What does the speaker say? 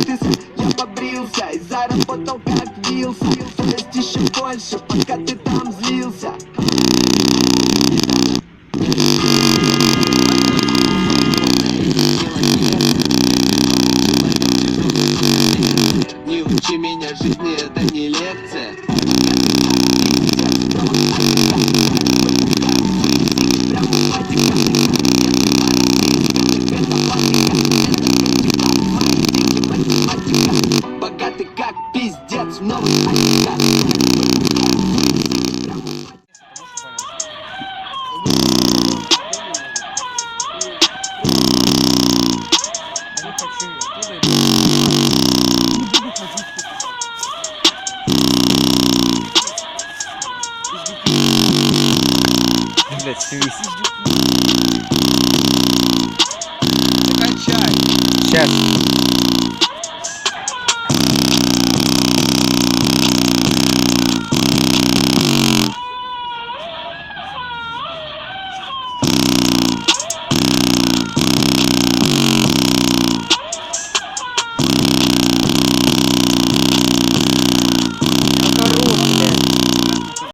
Я побрился и заработал как вился. Есть еще больше, пока ты там злился. Не учи меня жизни, это не лекция. Богатый как пиздец в новых очках. Блять, свись. Закачай. Сейчас.